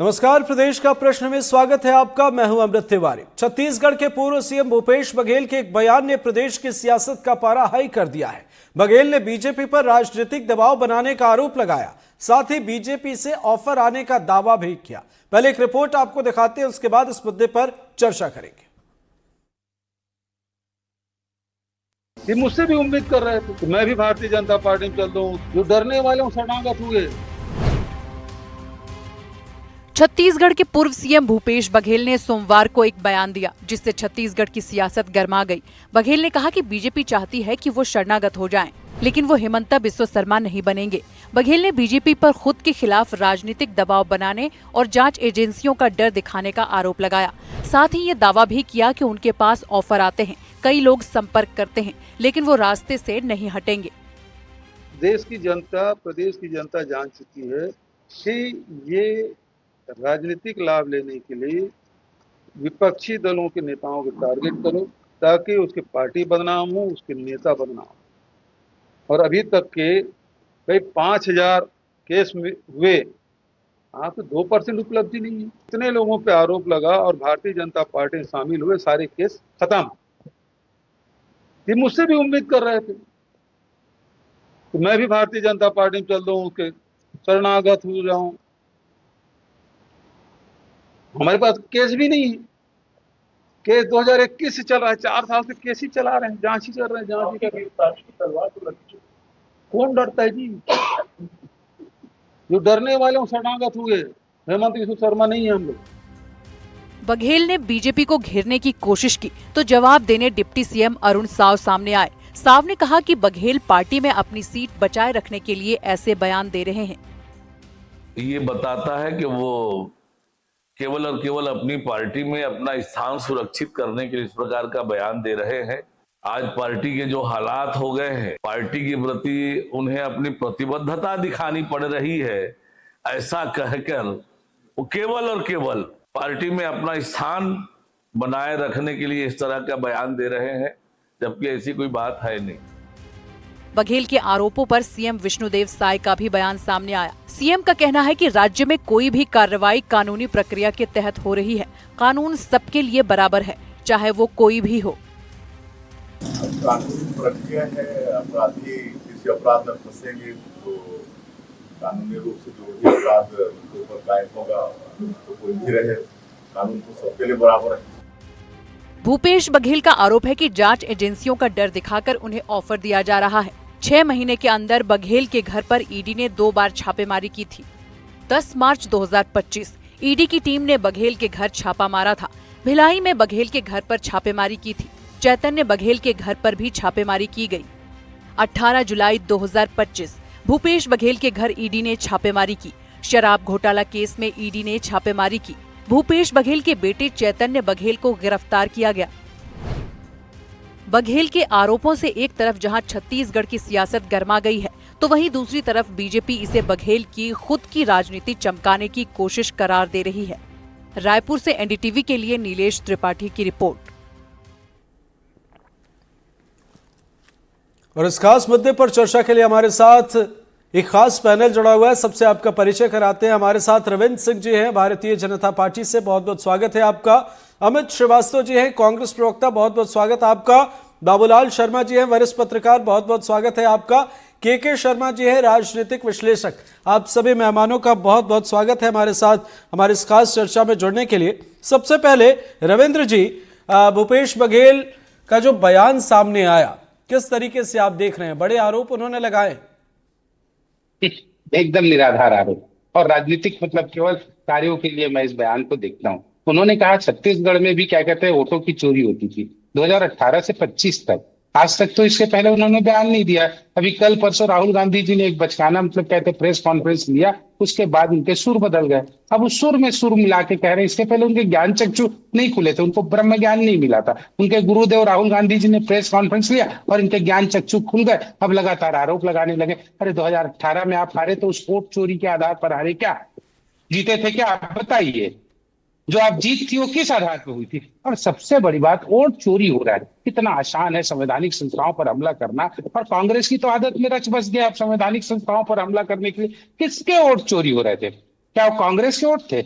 नमस्कार, प्रदेश का प्रश्न में स्वागत है आपका। मैं हूं अमृत तिवारी। छत्तीसगढ़ के पूर्व सीएम भूपेश बघेल के एक बयान ने प्रदेश की सियासत का पारा हाई कर दिया है। बघेल ने बीजेपी पर राजनीतिक दबाव बनाने का आरोप लगाया, साथ ही बीजेपी से ऑफर आने का दावा भी किया। पहले एक रिपोर्ट आपको दिखाते हैं, उसके बाद इस मुद्दे पर चर्चा करेंगे। ये मुझसे भी उम्मीद कर रहे थे कि मैं भी भारतीय जनता पार्टी में चल दूं। जो डरने वाले हैं शरणागत हुए। छत्तीसगढ़ के पूर्व सीएम भूपेश बघेल ने सोमवार को एक बयान दिया, जिससे छत्तीसगढ़ की सियासत गर्मा गई। बघेल ने कहा कि बीजेपी चाहती है कि वो शरणागत हो जाएं, लेकिन वो हिमंता बिस्वा शर्मा नहीं बनेंगे। बघेल ने बीजेपी पर खुद के खिलाफ राजनीतिक दबाव बनाने और जांच एजेंसियों का डर दिखाने का आरोप लगाया। साथ ही ये दावा भी किया कि उनके पास ऑफर आते हैं, कई लोग संपर्क करते हैं, लेकिन वो रास्ते से नहीं हटेंगे। देश की जनता, प्रदेश की जनता जान चुकी है कि ये राजनीतिक लाभ लेने के लिए विपक्षी दलों के नेताओं को टारगेट करो ताकि उसकी पार्टी बदनाम हो, उसके नेता बदनाम हो। और अभी तक के कई 5000 केस हुए, आप तो 2% उपलब्धि नहीं है। इतने लोगों पे आरोप लगा और भारतीय जनता पार्टी में शामिल हुए, सारे केस खत्म। ये मुझसे भी उम्मीद कर रहे थे कि मैं भी भारतीय जनता पार्टी में चल दूं, के शरणागत हो जाऊं। हमारे पास केस भी नहीं है। केस 2021 से चल रहा है, 4 साल से केस ही चला रहे हैं, जांच ही कर रहे हैं, जांच ही कर रहे हैं। तलवार तो लगी। कौन डरता है जी? जो डरने वाले हैं शरणागत हुए। हेमंत बिस्वा शर्मा नहीं है हम लोग। बघेल ने बीजेपी को घेरने की कोशिश की तो जवाब देने डिप्टी सीएम अरुण साव सामने आए। साव ने कहा कि बघेल पार्टी में अपनी सीट बचाए रखने के लिए ऐसे बयान दे रहे हैं। ये बताता है कि वो केवल और केवल अपनी पार्टी में अपना स्थान सुरक्षित करने के लिए इस प्रकार का बयान दे रहे हैं। आज पार्टी के जो हालात हो गए हैं, पार्टी के प्रति उन्हें अपनी प्रतिबद्धता दिखानी पड़ रही है, ऐसा कहकर वो केवल और केवल पार्टी में अपना स्थान बनाए रखने के लिए इस तरह का बयान दे रहे हैं, जबकि ऐसी कोई बात है नहीं। बघेल के आरोपों पर सीएम विष्णुदेव साय का भी बयान सामने आया। सीएम का कहना है कि राज्य में कोई भी कार्रवाई कानूनी प्रक्रिया के तहत हो रही है। कानून सबके लिए बराबर है, चाहे वो कोई भी हो। कानूनी प्रक्रिया है, अपराधी किसी अपराध में फंसेंगे तो कानूनी रूप से जो भी अपराध उनके ऊपर कायम होगा तो कोई भी रहे, कानून तो सबके लिए बराबर है। भूपेश बघेल का आरोप है कि जांच एजेंसियों का डर दिखाकर उन्हें ऑफर दिया जा रहा है। 6 महीने के अंदर बघेल के घर पर ईडी ने 2 बार छापेमारी की थी। 10 मार्च 2025 ईडी की टीम ने बघेल के घर छापा मारा था। भिलाई में बघेल के घर पर छापेमारी की थी। चैतन्य बघेल के घर पर भी छापेमारी की गई। 18 जुलाई 2025 भूपेश बघेल के घर ईडी ने छापेमारी की। शराब घोटाला केस में ईडी ने छापेमारी की। भूपेश बघेल के बेटे चैतन्य बघेल को गिरफ्तार किया गया। बघेल के आरोपों से एक तरफ जहां छत्तीसगढ़ की सियासत गर्मा गई है, तो वहीं दूसरी तरफ बीजेपी इसे बघेल की खुद की राजनीति चमकाने की कोशिश करार दे रही है। रायपुर से एनडीटीवी के लिए नीलेश त्रिपाठी की रिपोर्ट। और इस खास मुद्दे पर चर्चा के लिए हमारे साथ एक खास पैनल जुड़ा हुआ है। सबसे आपका परिचय कराते हैं। हमारे साथ रविंद्र सिंह जी हैं, भारतीय जनता पार्टी से, बहुत बहुत स्वागत है आपका। अमित श्रीवास्तव जी हैं, कांग्रेस प्रवक्ता, बहुत बहुत स्वागत आपका। बाबूलाल शर्मा जी हैं, वरिष्ठ पत्रकार, बहुत बहुत स्वागत है आपका। के शर्मा जी हैं, राजनीतिक विश्लेषक। आप सभी मेहमानों का बहुत बहुत स्वागत है हमारे साथ हमारे इस खास चर्चा में जुड़ने के लिए। सबसे पहले रविंद्र जी, भूपेश बघेल का जो बयान सामने आया, किस तरीके से आप देख रहे हैं? बड़े आरोप उन्होंने लगाए। एकदम निराधार आरोप और राजनीतिक मतलब केवल कार्यों के लिए मैं इस बयान को देखता हूं। उन्होंने कहा छत्तीसगढ़ में भी क्या कहते हैं वोटों की चोरी होती थी 2018 से 25 तक। आज तक तो इसके पहले उन्होंने बयान नहीं दिया। अभी कल परसों राहुल गांधी जी ने एक बचकाना मतलब कहते प्रेस कॉन्फ्रेंस लिया, उसके बाद उनके सुर बदल गए। अब उस सुर में सुर मिला के कह रहे हैं इसके पहले उनके ज्ञान चक्षु नहीं खुले थे, उनको ब्रह्म ज्ञान नहीं मिला था। उनके गुरुदेव राहुल गांधी जी ने प्रेस कॉन्फ्रेंस लिया और इनके ज्ञान चक्षु खुल गए। अब लगातार आरोप लगाने लगे। अरे 2018 में आप हारे तो उस वोट चोरी के आधार पर हारे क्या? जीते थे क्या? आप बताइए। जो आप जीत थी वो किस आधार पर हुई थी? और सबसे बड़ी बात, वोट चोरी हो रहा है। कितना आसान है संवैधानिक संस्थाओं पर हमला करना, और कांग्रेस की तो आदत में रच बस गया अब संवैधानिक संस्थाओं पर हमला करने के लिए। किसके वोट चोरी हो रहे थे? क्या वो कांग्रेस के वोट थे?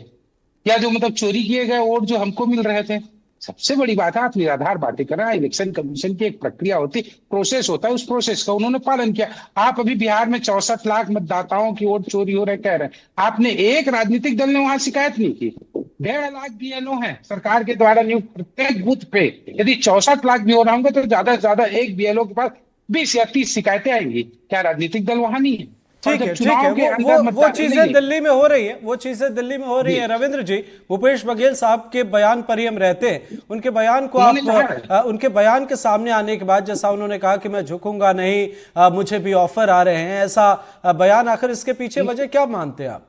या जो मतलब चोरी किए गए वोट जो हमको मिल रहे थे। सबसे बड़ी बात है, आप निराधार बातें कर रहे हैं। इलेक्शन कमीशन की एक प्रक्रिया होती, प्रोसेस होता है, उस प्रोसेस का उन्होंने पालन किया। आप अभी बिहार में 64 लाख मतदाताओं की वोट चोरी हो रहे कह रहे हैं, आपने एक राजनीतिक दल ने वहां शिकायत नहीं की। 1.5 लाख बीएलओ है सरकार के द्वारा नियुक्त, प्रत्येक बूथ पे यदि 64 लाख भी हो रहा होंगे तो ज्यादा से ज्यादा एक बीएलओ के पास 20 या 30 शिकायतें आएंगी। क्या राजनीतिक दल वहां नहीं है? ठीक है, ठीक है, वो चीजें दिल्ली में हो रही है, वो चीजें दिल्ली में हो रही है। रविंद्र जी, भूपेश बघेल साहब के बयान पर ही हम रहते हैं। उनके बयान को आप उनके बयान के सामने आने के बाद जैसा उन्होंने कहा कि मैं झुकूंगा नहीं, मुझे भी ऑफर आ रहे हैं, ऐसा बयान, आखिर इसके पीछे वजह क्या मानते हैं आप?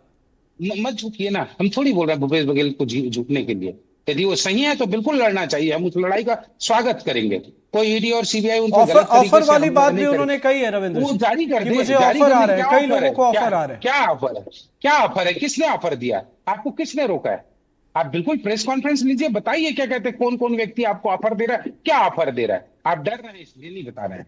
मत झुकिए ना, हम थोड़ी बोल रहे हैं भूपेश बघेल को झुकने के लिए। यदि वो सही है तो बिल्कुल लड़ना चाहिए, हम उस लड़ाई का स्वागत करेंगे। कोई ईडी और सीबीआई उनको गलत तरीके ऑफर से वाली बात नहीं भी उन्होंने कही है रविंद्र वो जी, जारी कर कि दे, मुझे जारी ऑफर आ करने रहे हैं, क्या कई ऑफर लोगों है? को ऑफर आ रहे हैं। क्या ऑफर है? क्या ऑफर है? किसने ऑफर दिया? आपको किसने रोका है? आप बिल्कुल प्रेस कॉन्फ्रेंस लीजिए, बताइए क्या कहते हैं, कौन कौन व्यक्ति आपको ऑफर दे रहा है, क्या ऑफर दे रहा है। आप डर रहे हैं इसलिए नहीं बता रहे हैं,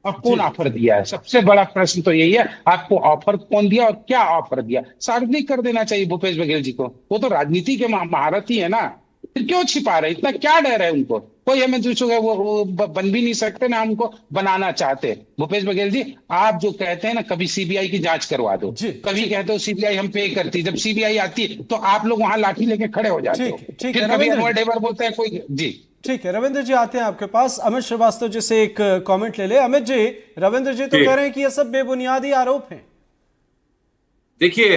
और कौन ऑफर दिया है। सबसे बड़ा प्रश्न तो यही है, आपको ऑफर कौन दिया और क्या ऑफर दिया, सार्वजनिक कर देना चाहिए भूपेश बघेल जी को। वो तो राजनीति के महारथी है ना, फिर क्यों छिपा रहे? इतना क्या डर है उनको? कोई हमें दूसरों वो बन भी नहीं सकते ना, हमको बनाना चाहते। भूपेश बघेल जी, आप जो कहते हैं ना, कभी सीबीआई की जांच करवा दो, कभी कहते हो सीबीआई हम पे करती, जब सीबीआई आती है तो आप लोग वहां लाठी लेके खड़े हो जाते हो। ठीक है, फिर कभी अनवर डेवर बोलते हैं कोई जी। ठीक है रविंद्र जी, आते हैं आपके पास। अमित श्रीवास्तव जी से एक कमेंट ले ले। अमित जी, रविंद्र जी तो कह रहे हैं कि ये सब बेबुनियादी आरोप हैं। देखिए,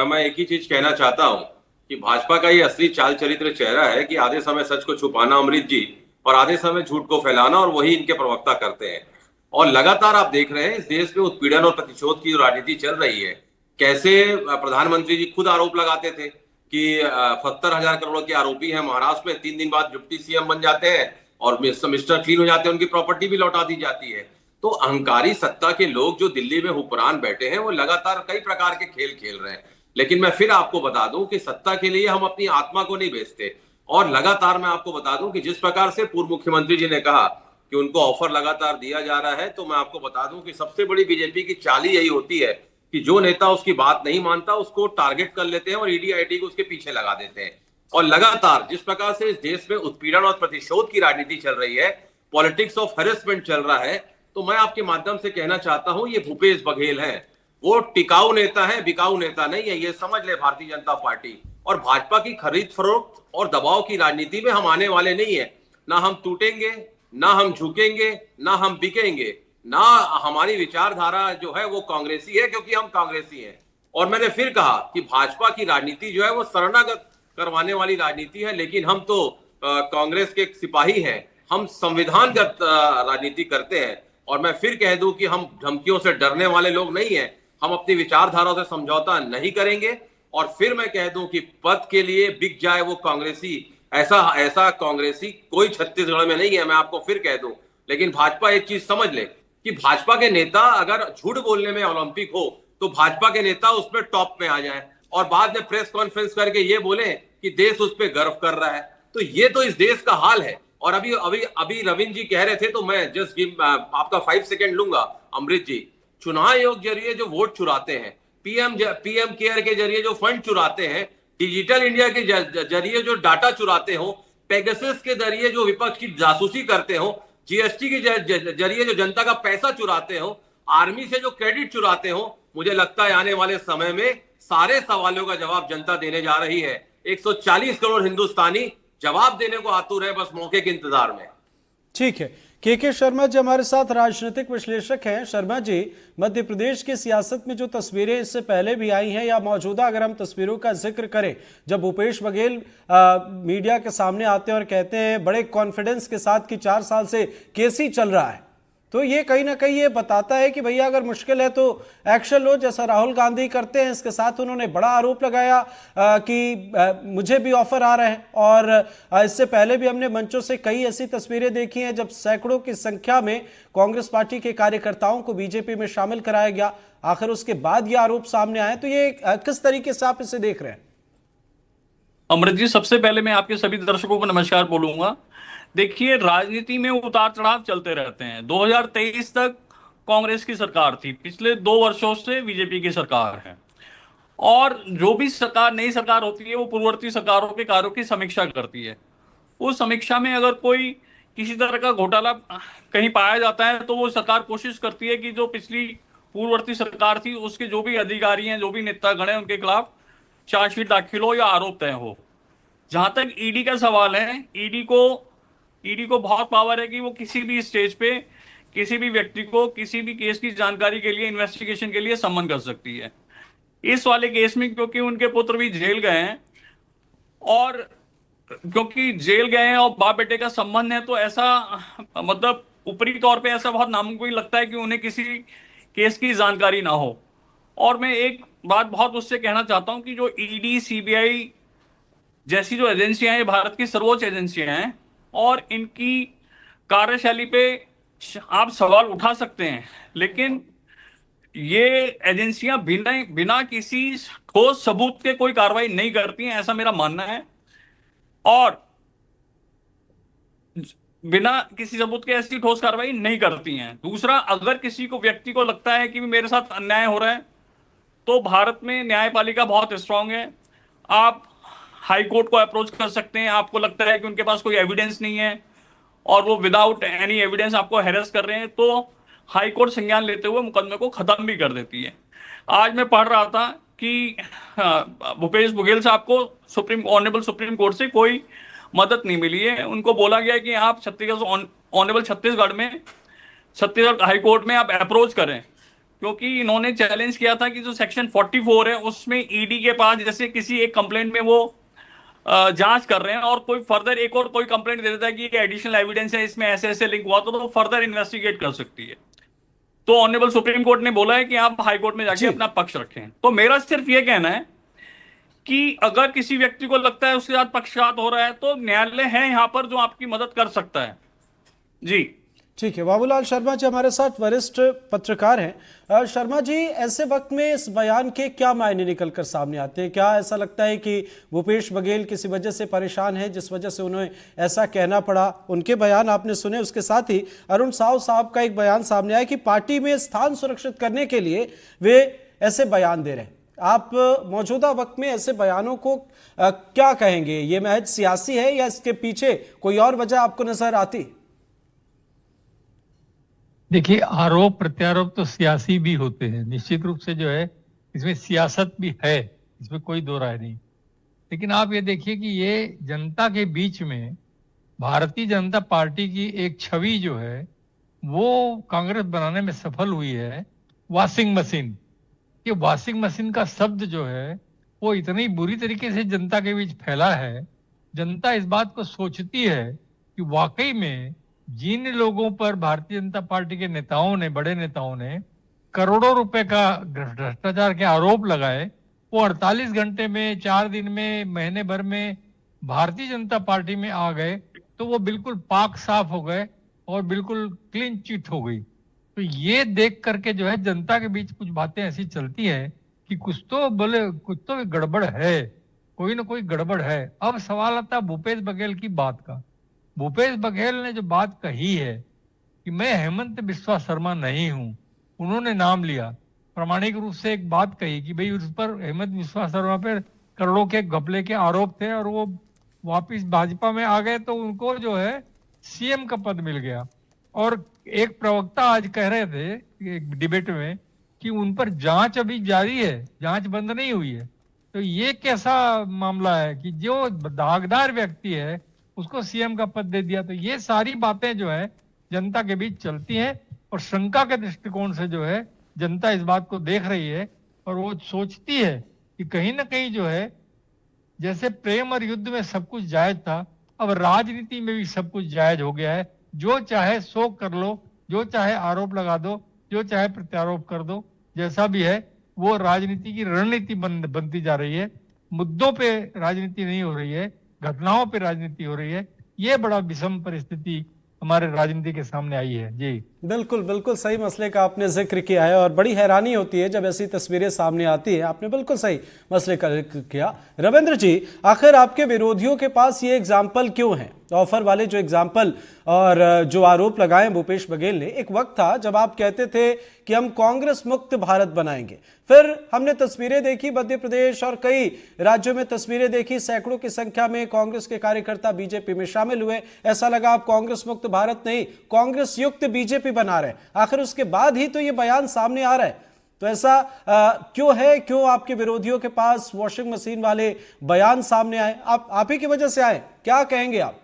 मैं एक ही चीज कहना चाहता हूं कि भाजपा का ये असली चाल चरित्र चेहरा है कि आधे समय सच को छुपाना अमृत जी, और आधे समय झूठ को फैलाना, और वही इनके प्रवक्ता करते हैं। और लगातार आप देख रहे हैं इस देश में उत्पीड़न और प्रतिशोध की जो राजनीति चल रही है। कैसे प्रधानमंत्री जी खुद आरोप लगाते थे कि 70,000 करोड़ के आरोपी हैं महाराष्ट्र में, 3 दिन बाद डिप्टी सीएम बन जाते हैं और मिस्टर क्लीन हो जाते हैं, उनकी प्रॉपर्टी भी लौटा दी जाती है। तो अहंकारी सत्ता के लोग जो दिल्ली में हुक्मरान बैठे हैं वो लगातार कई प्रकार के खेल खेल रहे हैं। लेकिन मैं फिर आपको बता दूं कि सत्ता के लिए हम अपनी आत्मा को नहीं बेचते। और लगातार मैं आपको बता दूं कि जिस प्रकार से पूर्व मुख्यमंत्री जी ने कहा कि उनको ऑफर लगातार दिया जा रहा है, तो मैं आपको बता दूं कि सबसे बड़ी बीजेपी की चाल ही यही होती है कि जो नेता उसकी बात नहीं मानता उसको टारगेट कर लेते हैं और ईडी आईटी को उसके पीछे लगा देते हैं। और लगातार जिस प्रकार से इस देश में उत्पीड़न और प्रतिशोध की राजनीति चल रही है, पॉलिटिक्स ऑफ हैरेसमेंट चल रहा है, तो मैं आपके माध्यम से कहना चाहता हूं ये भूपेश बघेल है, वो टिकाऊ नेता है, बिकाऊ नेता नहीं है। ये समझ ले भारतीय जनता पार्टी। और भाजपा की खरीद फरोख्त और दबाव की राजनीति में हम आने वाले नहीं है। ना हम टूटेंगे, ना हम झुकेंगे, ना हम बिकेंगे, ना हमारी विचारधारा जो है वो कांग्रेसी है, क्योंकि हम कांग्रेसी हैं। और मैंने फिर कहा कि भाजपा की राजनीति जो है वो शरणागत करवाने वाली राजनीति है, लेकिन हम तो कांग्रेस के सिपाही हैं, हम संविधानगत राजनीति करते हैं। और मैं फिर कह दूं कि हम धमकियों से डरने वाले लोग नहीं हैं, हम अपनी विचारधाराओं से समझौता नहीं करेंगे। और फिर मैं कह दूं कि पद के लिए बिक जाए वो कांग्रेसी, ऐसा कांग्रेसी कोई छत्तीसगढ़ में नहीं है, मैं आपको फिर कह दूं। लेकिन भाजपा एक चीज समझ ले कि भाजपा के नेता अगर झूठ बोलने में ओलंपिक हो तो भाजपा के नेता उसमें टॉप में आ जाए और बाद में प्रेस कॉन्फ्रेंस करके ये बोले कि देश उस पर गर्व कर रहा है। तो ये तो इस देश का हाल है। और अभी अभी अभी रविंद्र जी कह रहे थे, तो मैं जस्ट आपका 5 सेकेंड लूंगा। अमृत जी, चुनाव आयोग जरिए जो वोट चुराते हैं, पीएम केयर के जरिए जो फंड चुराते हैं, डिजिटल इंडिया के जरिए जो डाटा चुराते हो, पेगासस के जरिए जो विपक्ष की जासूसी करते हो, जीएसटी के जरिए जो जनता का पैसा चुराते हो, आर्मी से जो क्रेडिट चुराते हो, मुझे लगता है आने वाले समय में सारे सवालों का जवाब जनता देने जा रही है। 140 करोड़ हिंदुस्तानी जवाब देने को आतुर है, बस मौके के इंतजार में। ठीक है, के शर्मा जी हमारे साथ राजनीतिक विश्लेषक हैं। शर्मा जी, मध्य प्रदेश की सियासत में जो तस्वीरें इससे पहले भी आई हैं या मौजूदा, अगर हम तस्वीरों का जिक्र करें, जब भूपेश बघेल मीडिया के सामने आते हैं और कहते हैं बड़े कॉन्फिडेंस के साथ कि 4 साल से केस ही चल रहा है, तो ये कहीं ना कहीं ये बताता है कि भैया अगर मुश्किल है तो एक्शन लो, जैसा राहुल गांधी करते हैं। इसके साथ उन्होंने बड़ा आरोप लगाया कि मुझे भी ऑफर आ रहे हैं। और इससे पहले भी हमने मंचों से कई ऐसी तस्वीरें देखी हैं जब सैकड़ों की संख्या में कांग्रेस पार्टी के कार्यकर्ताओं को बीजेपी में शामिल कराया गया। आखिर उसके बाद ये आरोप सामने आए, तो ये किस तरीके से आप इसे देख रहे हैं? अमृत जी, सबसे पहले मैं आपके सभी दर्शकों को नमस्कार बोलूंगा। देखिए, राजनीति में उतार चढ़ाव चलते रहते हैं। 2023 तक कांग्रेस की सरकार थी, पिछले 2 वर्षों से बीजेपी की सरकार है। और जो भी सरकार, नई सरकार होती है, वो पूर्ववर्ती सरकारों के कार्यों की समीक्षा करती है। उस समीक्षा में अगर कोई किसी तरह का घोटाला कहीं पाया जाता है तो वो सरकार कोशिश करती है कि जो पिछली पूर्ववर्ती सरकार थी उसके जो भी अधिकारी हैं, जो भी नेतागण हैं, उनके खिलाफ चार्जशीट दाखिल हो या आरोप तय हो। जहां तक ईडी का सवाल है, ईडी को बहुत पावर है कि वो किसी भी स्टेज पे किसी भी व्यक्ति को किसी भी केस की जानकारी के लिए, इन्वेस्टिगेशन के लिए सम्मन कर सकती है। इस वाले केस में क्योंकि उनके पुत्र भी जेल गए हैं और क्योंकि जेल गए हैं और बाप बेटे का संबंध है, तो ऐसा मतलब ऊपरी तौर पे ऐसा बहुत नामुमकिन लगता है कि उन्हें किसी केस की जानकारी ना हो। और मैं एक बात बहुत उससे कहना चाहता हूं कि जो ईडी, सीबीआई जैसी जो एजेंसियां हैं, भारत की सर्वोच्च एजेंसियां हैं और इनकी कार्यशैली पे आप सवाल उठा सकते हैं, लेकिन ये एजेंसियां बिना किसी ठोस सबूत के कोई कार्रवाई नहीं करती हैं, ऐसा मेरा मानना है। और बिना किसी सबूत के ऐसी ठोस कार्रवाई नहीं करती हैं। दूसरा, अगर किसी को, व्यक्ति को लगता है कि मेरे साथ अन्याय हो रहा है, तो भारत में न्यायपालिका बहुत स्ट्रांग है। आप हाई कोर्ट को अप्रोच कर सकते हैं। आपको लगता है कि उनके पास कोई एविडेंस नहीं है और वो विदाउट एनी एविडेंस आपको हैरेस कर रहे हैं, तो हाई कोर्ट संज्ञान लेते हुए मुकदमे को खत्म भी कर देती है। आज मैं पढ़ रहा था कि भूपेश बघेल साहब को ऑनरेबल सुप्रीम कोर्ट से कोई मदद नहीं मिली है। उनको बोला गया कि आप ऑनरेबल छत्तीसगढ़ हाई कोर्ट में आप अप्रोच करें, क्योंकि इन्होंने चैलेंज किया था कि जो सेक्शन 44 है उसमें ईडी के पास जैसे किसी एक कंप्लेंट में वो जांच कर रहे हैं और कोई फर्दर एक और कोई कंप्लेंट दे देता है कि ये एडिशनल एविडेंस है, इसमें ऐसे ऐसे लिंक हुआ, तो फर्दर इन्वेस्टिगेट कर सकती है। तो ऑनरेबल सुप्रीम कोर्ट ने बोला है कि आप हाई कोर्ट में जाके अपना पक्ष रखें। तो मेरा सिर्फ ये कहना है कि अगर किसी व्यक्ति को लगता है उसके साथ पक्षपात हो रहा है, तो न्यायालय है यहाँ पर जो आपकी मदद कर सकता है। जी ठीक है, बाबूलाल शर्मा जी हमारे साथ वरिष्ठ पत्रकार हैं। शर्मा जी, ऐसे वक्त में इस बयान के क्या मायने निकलकर सामने आते हैं? क्या ऐसा लगता है कि भूपेश बघेल किसी वजह से परेशान है जिस वजह से उन्हें ऐसा कहना पड़ा? उनके बयान आपने सुने, उसके साथ ही अरुण साव साहब का एक बयान सामने आया कि पार्टी में स्थान सुरक्षित करने के लिए वे ऐसे बयान दे रहे हैं। आप मौजूदा वक्त में ऐसे बयानों को क्या कहेंगे? ये महज सियासी है या इसके पीछे कोई और वजह आपको नजर आती? देखिए, आरोप प्रत्यारोप तो सियासी भी होते हैं, निश्चित रूप से जो है इसमें सियासत भी है, इसमें कोई दो राय नहीं। लेकिन आप ये देखिए कि ये जनता के बीच में भारतीय जनता पार्टी की एक छवि जो है वो कांग्रेस बनाने में सफल हुई है। वॉशिंग मशीन, ये वॉशिंग मशीन का शब्द जो है वो इतनी बुरी तरीके से जनता के बीच फैला है। जनता इस बात को सोचती है कि वाकई में जिन लोगों पर भारतीय जनता पार्टी के नेताओं ने, बड़े नेताओं ने करोड़ों रुपए का भ्रष्टाचार के आरोप लगाए, वो 48 घंटे में, 4 दिन में, महीने भर में भारतीय जनता पार्टी में आ गए, तो वो बिल्कुल पाक साफ हो गए और बिल्कुल क्लीन चिट हो गई। तो ये देख करके जो है जनता के बीच कुछ बातें ऐसी चलती हैं कि कुछ तो गड़बड़ है, कोई ना कोई गड़बड़ है। अब सवाल आता है भूपेश बघेल की बात का। भूपेश बघेल ने जो बात कही है कि मैं हेमंत बिस्वा शर्मा नहीं हूं, उन्होंने नाम लिया, प्रामाणिक रूप से एक बात कही कि भाई उस पर, हेमंत बिस्वा शर्मा पर करोड़ों के घपले के आरोप थे और वो वापिस भाजपा में आ गए, तो उनको जो है सीएम का पद मिल गया। और एक प्रवक्ता आज कह रहे थे एक डिबेट में कि उन पर जांच अभी जारी है, जांच बंद नहीं हुई है। तो ये कैसा मामला है कि जो दागदार व्यक्ति है उसको सीएम का पद दे दिया? तो ये सारी बातें जो है जनता के बीच चलती हैं और शंका के दृष्टिकोण से जो है जनता इस बात को देख रही है और वो सोचती है कि कहीं ना कहीं जो है, जैसे प्रेम और युद्ध में सब कुछ जायज था, अब राजनीति में भी सब कुछ जायज हो गया है। जो चाहे सो कर लो, जो चाहे आरोप लगा दो, जो चाहे प्रत्यारोप कर दो, जैसा भी है वो राजनीति की रणनीति बनती जा रही है। मुद्दों पे राजनीति नहीं हो रही है, घटनाओं पे राजनीति हो रही है। ये बड़ा विषम परिस्थिति हमारे राजनीति के सामने आई है। जी बिल्कुल बिल्कुल सही मसले का आपने जिक्र किया है और बड़ी हैरानी होती है जब ऐसी तस्वीरें सामने आती है। आपने बिल्कुल सही मसले का जिक्र किया। रविंद्र जी, आखिर आपके विरोधियों के पास ये एग्जाम्पल क्यों है? ऑफर वाले जो एग्जाम्पल और जो आरोप लगाए भूपेश बघेल ने, एक वक्त था जब आप कहते थे कि हम कांग्रेस मुक्त भारत बनाएंगे। फिर हमने तस्वीरें देखी मध्य प्रदेश और कई राज्यों में तस्वीरें देखी, सैकड़ों की संख्या में कांग्रेस के कार्यकर्ता बीजेपी में शामिल हुए। ऐसा लगा आप कांग्रेस मुक्त भारत नहीं, कांग्रेस युक्त बीजेपी बना रहे हैं। आखिर उसके बाद ही तो ये बयान सामने आ रहा है। तो ऐसा क्यों है? क्यों आपके विरोधियों के पास वॉशिंग मशीन वाले बयान सामने आए? आप ही की वजह से आए, क्या कहेंगे आप?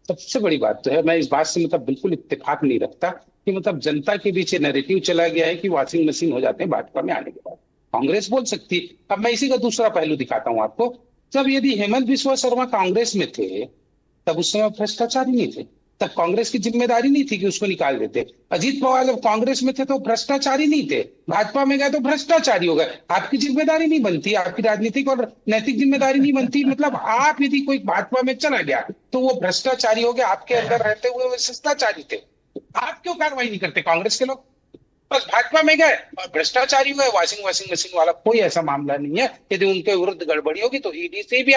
सबसे बड़ी बात तो है, मैं इस बात से बिल्कुल इत्तेफाक नहीं रखता कि जनता के बीच नैरेटिव चला गया है कि वॉशिंग मशीन हो जाते हैं भाजपा में आने के बाद। कांग्रेस बोल सकती है। अब मैं इसी का दूसरा पहलू दिखाता हूं आपको। जब यदि हेमंत बिस्वा शर्मा कांग्रेस में थे तब उस समय भ्रष्टाचारी नहीं थे, तब कांग्रेस की जिम्मेदारी नहीं थी कि उसको निकाल देते। अजीत पवार जब कांग्रेस में थे तो भ्रष्टाचारी नहीं थे, भाजपा में गए तो भ्रष्टाचारी हो गए। आपकी जिम्मेदारी नहीं बनती, आपकी राजनीतिक और नैतिक जिम्मेदारी नहीं बनती। आप यदि कोई भाजपा में चला गया तो वो भ्रष्टाचारी हो गया, आपके अंदर रहते हुए वो शिष्टाचारी थे। आप क्यों कार्रवाई नहीं करते कांग्रेस के लोग? बस भाजपा में गए और भ्रष्टाचारी हुए। वॉशिंग मशीन वाला कोई ऐसा मामला नहीं है। यदि उनके विरुद्ध गड़बड़ी होगी तो ईडी से भी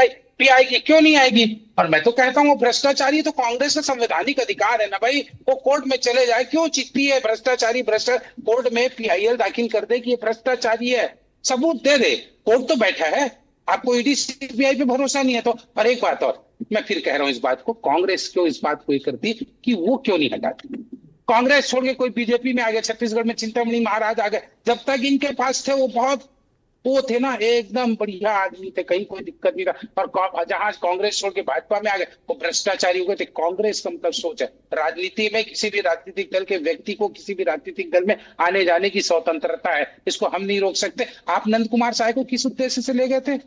आएगी, क्यों नहीं आएगी? और मैं तो कहता हूँ भ्रष्टाचारी तो कांग्रेस का संवैधानिक अधिकार है ना भाई, वो कोर्ट में चले जाए। क्यों चिट्ठी है भ्रष्टाचारी कोर्ट में PIL दाखिल कर दे कि ये भ्रष्टाचारी है, सबूत दे दे, कोर्ट तो बैठा है। आपको ईडी CBI पे भरोसा नहीं है तो। और एक बात और मैं फिर कह रहा हूं इस बात को, कांग्रेस क्यों इस बात को ये करती कि वो क्यों नहीं हटाती? कांग्रेस छोड़ के कोई बीजेपी में आ गया, छत्तीसगढ़ में चिंतामणि महाराज आ गए। जब तक इनके पास थे वो थे ना, एकदम बढ़िया आदमी थे, कहीं कोई दिक्कत नहीं था। और जहां कांग्रेस छोड़ के भाजपा में आ गए वो भ्रष्टाचारी हो गए थे। कांग्रेस का सोच है राजनीति में, किसी भी राजनीतिक दल के व्यक्ति को किसी भी राजनीतिक दल में आने जाने की स्वतंत्रता है, इसको हम नहीं रोक सकते। आप नंद कुमार साय को किस उद्देश्य से ले गए थे?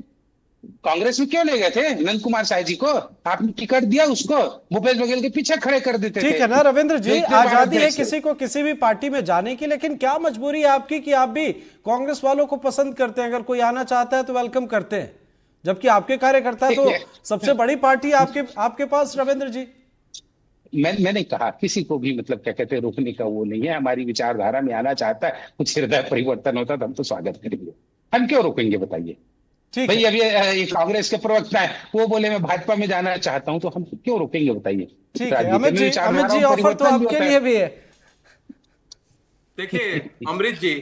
कांग्रेस में क्यों ले गए थे नंद कुमार साय जी को? आपने टिकट दिया उसको, भूपेश बघेल के पीछे खड़े कर देते थे। ठीक है ना रविंद्र जी, आजादी है किसी को किसी भी पार्टी में जाने की, लेकिन क्या मजबूरी है आपकी कि आप भी कांग्रेस वालों को पसंद करते हैं? अगर कोई आना चाहता है तो वेलकम करते हैं, जबकि आपके कार्यकर्ता तो सबसे बड़ी पार्टी आपके पास। रविंद्र जी, मैंने कहा किसी को भी क्या कहते हैं रोकने का वो नहीं है। हमारी विचारधारा में आना चाहता है, कुछ हृदय परिवर्तन होता है तो हम तो स्वागत करेंगे। हम क्यों रोकेंगे बताइए भाई? अभी ये कांग्रेस के प्रवक्ता है, वो बोले मैं भाजपा में जाना चाहता हूं, तो हम क्यों रोकेंगे बताइए? ठीक है अमित जी, ऑफर तो आपके लिए भी है। देखिए अमृत जी,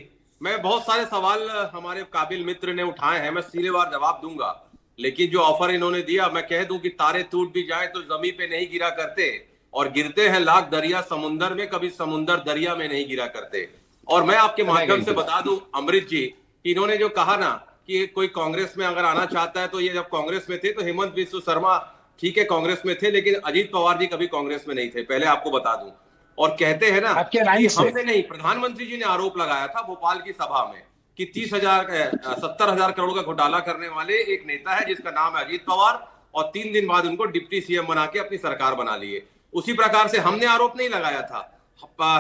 मैं बहुत सारे सवाल हमारे काबिल मित्र ने उठाए हैं, मैं सीधेवार जवाब दूंगा। लेकिन जो ऑफर इन्होंने दिया, मैं कह दूं कि तारे टूट भी जाए तो जमीन पे नहीं गिरा करते, और गिरते हैं लाख दरिया समुंदर में, कभी समुंदर दरिया में नहीं गिरा करते। और मैं आपके माध्यम से बता दूं अमृत जी कि इन्होंने जो कहा ना कि कोई कांग्रेस में अगर आना चाहता है तो ये जब कांग्रेस में थे तो हेमंत बिस्वा शर्मा ठीक है कांग्रेस में थे, लेकिन अजीत पवार जी कभी कांग्रेस में नहीं थे, पहले आपको बता दूं। और कहते हैं ना कि हमने नहीं, प्रधानमंत्री जी ने आरोप लगाया था भोपाल की सभा में कि 70,000 करोड़ का घोटाला करने वाले एक नेता है जिसका नाम है अजीत पवार, और 3 दिन बाद उनको डिप्टी CM बना के अपनी सरकार बना लिए। उसी प्रकार से हमने आरोप नहीं लगाया था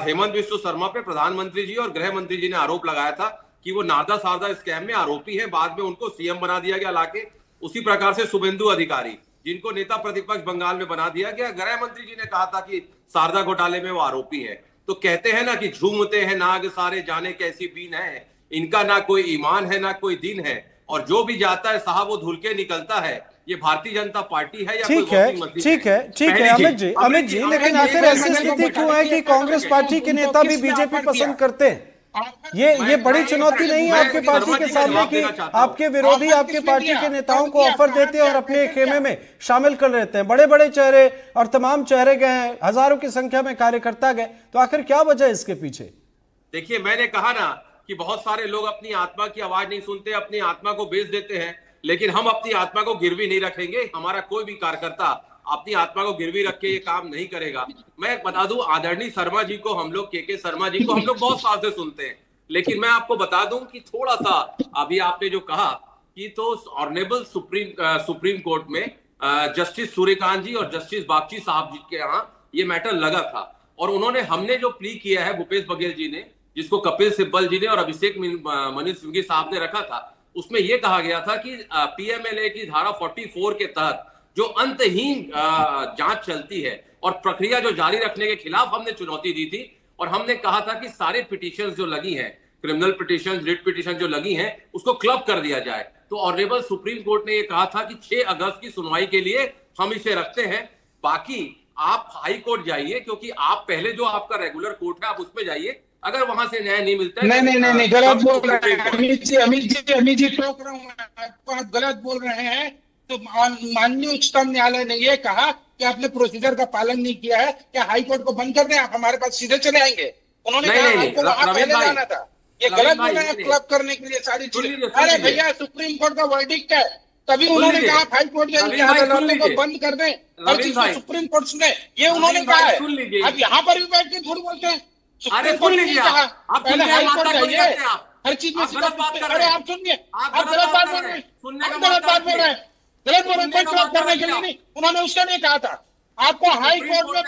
हेमंत बिस्वा शर्मा पे, प्रधानमंत्री जी और गृह मंत्री जी ने आरोप लगाया था कि वो नारदा शारदा स्कैम में आरोपी हैं, बाद में उनको CM बना दिया गया लाके। उसी प्रकार से शुभेंदु अधिकारी जिनको नेता प्रतिपक्ष बंगाल में बना दिया गया, गृह मंत्री जी ने कहा था कि शारदा घोटाले में वो आरोपी है। तो कहते हैं ना कि झूमते हैं नाग सारे जाने कैसी बीन है, इनका ना कोई ईमान है ना कोई दिन है, और जो भी जाता है साहब वो धुल के निकलता है। ये भारतीय जनता पार्टी है या ठीक है अमित जी, लेकिन आखिर ऐसी स्थिति क्यों है कि कांग्रेस पार्टी के नेता भी बीजेपी पसंद करते हैं? ये बड़ी चुनौती नहीं है आपके पार्टी के सामने कि आपके विरोधी आपके पार्टी के नेताओं को ऑफर देते हैं और अपने खेमे में शामिल कर लेते हैं? बड़े बड़े चेहरे और तमाम चेहरे गए हैं, हजारों की संख्या में कार्यकर्ता गए, तो आखिर क्या वजह है इसके पीछे? देखिए मैंने कहा ना कि बहुत सारे लोग अपनी आत्मा की आवाज नहीं सुनते, अपनी आत्मा को बेच देते हैं, लेकिन हम अपनी आत्मा को गिरवी नहीं रखेंगे। हमारा कोई भी कार्यकर्ता अपनी आत्मा को गिरवी रख के ये काम नहीं करेगा। मैं बता दूं आदरणीय शर्मा जी को हम लोग के शर्मा जी को हम लोग बहुत साल से सुनते हैं, लेकिन मैं आपको बता दूं कि थोड़ा सा अभी आपने जो कहा कि तो ऑनरेबल सुप्रीम कोर्ट में जस्टिस सूर्यकांत जी और जस्टिस बागची साहब जी के यहाँ ये मैटर लगा था, और उन्होंने हमने जो प्ली किया है भूपेश बघेल जी ने, जिसको कपिल सिब्बल जी ने और अभिषेक मनीष सिंघवी साहब ने रखा था, उसमें यह कहा गया था कि PMLA की धारा 44 के तहत जो अंतहीन जांच चलती है और प्रक्रिया जो जारी रखने के खिलाफ हमने चुनौती दी थी, और हमने कहा था कि सारे पिटीशंस जो लगी हैं, क्रिमिनल पिटीशन, रिट पिटीशन जो लगी हैं, उसको क्लब कर दिया जाए। तो ऑनरेबल सुप्रीम कोर्ट ने यह कहा था कि 6 अगस्त की सुनवाई के लिए हम इसे रखते हैं, बाकी आप हाई कोर्ट जाइए, क्योंकि आप पहले जो आपका रेगुलर कोर्ट है आप उसमें जाइए, अगर वहां से न्याय नहीं मिलता है नहीं, गलत बोल रहे हैं अमित जी टोक रहा हूँ मैं आपको, आप गलत बोल रहे हैं। तो माननीय उच्चतम न्यायालय ने ये कहा कि आपने प्रोसीजर का पालन नहीं किया है, क्या हाई कोर्ट को बंद कर दें, आप हमारे पास सीधे चले आएंगे? उन्होंने कहा आपको वहां पहले जाना था। ये गलत बोल रहे हैं क्लब करने के लिए सारी चीजें। अरे भैया, सुप्रीम कोर्ट का वर्डिक्ट है, तभी उन्होंने कहा हाई कोर्ट जाइए, अदालतों को बंद कर दें, हर चीज को सुप्रीम कोर्ट सुने, ये उन्होंने कहा है। अब यहाँ पर भी बैठ के झूठ बोलते हैं। सुप्रीम कोर्ट ने कहा पहले हाई कोर्ट जाइए, हर चीज में। अरे आप सुनिए, आप गलत बात बोल रहे हैं, आप गलत बात बोल रहे हैं, गलत बोल रहे हैं। कोई क्लब करने के लिए नहीं, उन्होंने उसका नहीं कहा था। आपको हाई कोर्ट में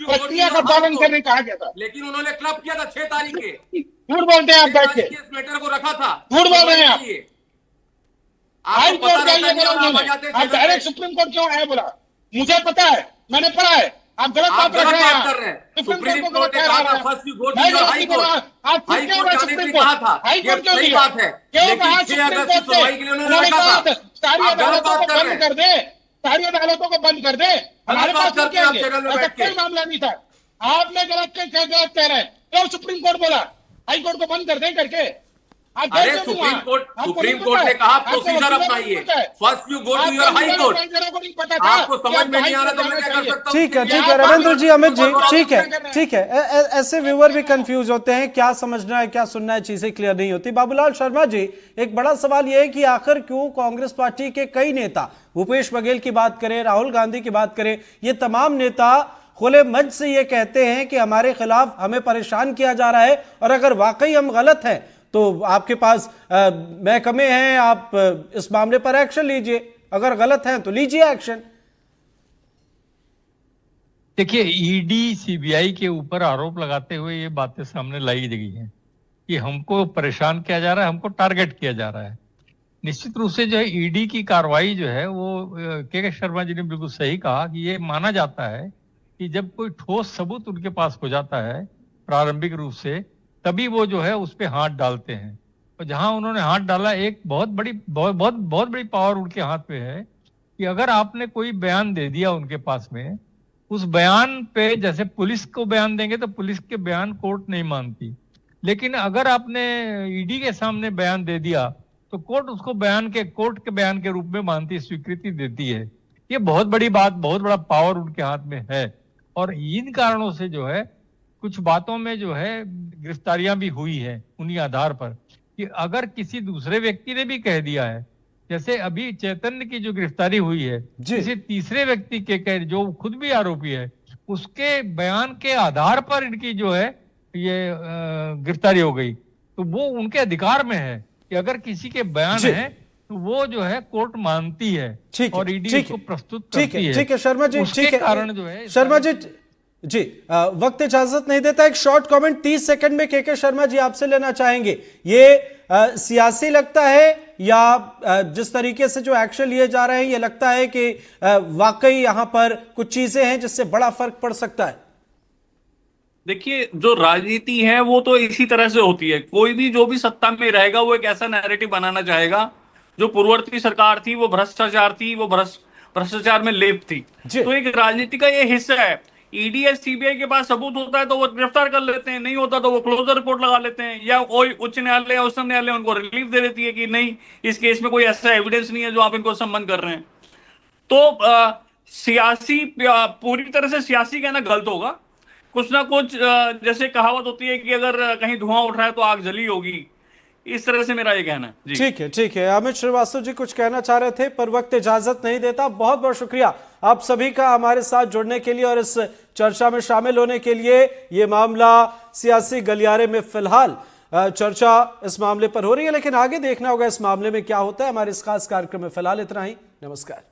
प्रक्रिया का पालन करने कहा गया था, लेकिन उन्होंने क्लब किया था 6 तारीख के। झूठ बोलते हैं आप बैठ के, इस मैटर को रखा था, झूठ बोल रहे हैं आप। हाई आपको कोर्ट पता जाइए रहता बोला है, उन्होंने, आप डायरेक्ट सुप्रीम कोर्ट क्यों आए बोला? मुझे पता है, मैंने पढ़ा है, आप गलत बात रख रहे हैं। सुप्रीम कोर्ट ने कहा था first you go to your high court, high court जाने के लिए कहा था। हाई कोर्ट क्यों सही बात है, क्यों कहा? लेकिन 6 अगस्त की सुनवाई के लिए उन्होंने उन्होंने रखा कहा था। सारी आप गलत अदालतों बात को कर रहे बंद हैं। कर दे, सारी अदालतों को बंद कर दे, हमारे बात पास करते हैं आप चैनल में ऐसा बैठ के। कोई मामला नहीं था। आपने गलत कह रहे हैं, क्यों सुप्रीम कोर्ट बोला हाई कोर्ट को बंद कर दे करके? अरे सुप्रीम कोर्ट ने कहा प्रोसीजर अपनाइए, first you go to your high court. आपको समझ में नहीं आ रहा तो मैं क्या कर सकता हूं? ठीक है रविंद्र जी, अमित जी, ठीक है। ऐसे व्यूअर भी कंफ्यूज होते हैं, क्या समझना है क्या सुनना है, चीजें क्लियर नहीं होती। बाबूलाल शर्मा जी, एक बड़ा सवाल यह है कि आखिर क्यों कांग्रेस पार्टी के कई नेता, भूपेश बघेल की बात करें, राहुल गांधी की बात करें, ये तमाम नेता खुले मंच से ये कहते हैं कि हमारे खिलाफ हमें परेशान किया जा रहा है, और अगर वाकई हम गलत हैं तो आपके पास महकमे हैं, आप इस मामले पर एक्शन लीजिए, अगर गलत हैं तो लीजिए एक्शन। देखिए, ईडी सीबीआई के ऊपर आरोप लगाते हुए ये बातें सामने लाई गई हैं कि हमको परेशान किया जा रहा है, हमको टारगेट किया जा रहा है। निश्चित रूप से जो है ईडी की कार्रवाई जो है वो के शर्मा जी ने बिल्कुल सही कहा कि ये माना जाता है कि जब कोई ठोस सबूत उनके पास हो जाता है प्रारंभिक रूप से, तभी वो जो है उस पे हाथ डालते हैं। और जहां उन्होंने हाथ डाला, एक बहुत बड़ी पावर उनके हाथ में है कि अगर आपने कोई बयान दे दिया उनके पास में, उस बयान पे जैसे पुलिस को बयान देंगे तो पुलिस के बयान कोर्ट नहीं मानती, लेकिन अगर आपने ईडी के सामने बयान दे दिया तो कोर्ट उसको कोर्ट के बयान के रूप में मानती, स्वीकृति देती है। ये बहुत बड़ी बात, बहुत बड़ा पावर उनके हाथ में है। और इन कारणों से जो है कुछ बातों में जो है गिरफ्तारियां भी हुई है उन्हीं आधार पर कि अगर किसी दूसरे व्यक्ति ने भी कह दिया है, जैसे अभी चैतन्य की जो गिरफ्तारी हुई है, किसी तीसरे व्यक्ति के जो खुद भी आरोपी है, उसके बयान के आधार पर इनकी जो है ये गिरफ्तारी हो गई, तो वो उनके अधिकार में है कि अगर किसी के बयान है तो वो जो है कोर्ट मानती है और ईडी उसको प्रस्तुत करती है। ठीक है शर्मा जी, ठीक है। कारण जो है शर्मा जी वक्त इजाजत नहीं देता, एक शॉर्ट कमेंट 30 सेकंड में के शर्मा जी आपसे लेना चाहेंगे। ये सियासी लगता है या जिस तरीके से जो एक्शन लिए जा रहे हैं ये लगता है कि वाकई यहां पर कुछ चीजें हैं जिससे बड़ा फर्क पड़ सकता है? देखिए, जो राजनीति है वो तो इसी तरह से होती है। कोई भी जो भी सत्ता में रहेगा वो एक ऐसा नैरेटिव बनाना चाहेगा, जो पूर्ववर्ती सरकार थी वो भ्रष्टाचार थी, वो भ्रष्टाचार में लेप थी। तो एक राजनीति का ये हिस्सा है। ईडी या सीबीआई के पास सबूत होता है तो वो गिरफ्तार कर लेते हैं, नहीं होता तो वो क्लोजर रिपोर्ट लगा लेते हैं, या कोई उच्च न्यायालय या उच्चतम न्यायालय उनको रिलीफ दे देती है कि नहीं, इस केस में कोई ऐसा एविडेंस नहीं है जो आप इनको संबंध कर रहे हैं। तो सियासी, पूरी तरह से सियासी कहना गलत होगा। कुछ ना कुछ, जैसे कहावत होती है कि अगर कहीं धुआं उठ रहा है तो आग जली होगी, इस तरह से मेरा ये कहना है। ठीक है। अमित श्रीवास्तव जी कुछ कहना चाह रहे थे पर वक्त इजाजत नहीं देता। बहुत बहुत शुक्रिया आप सभी का हमारे साथ जुड़ने के लिए और इस चर्चा में शामिल होने के लिए। ये मामला सियासी गलियारे में फिलहाल चर्चा इस मामले पर हो रही है, लेकिन आगे देखना होगा इस मामले में क्या होता है। हमारे इस खास कार्यक्रम में फिलहाल इतना ही। नमस्कार।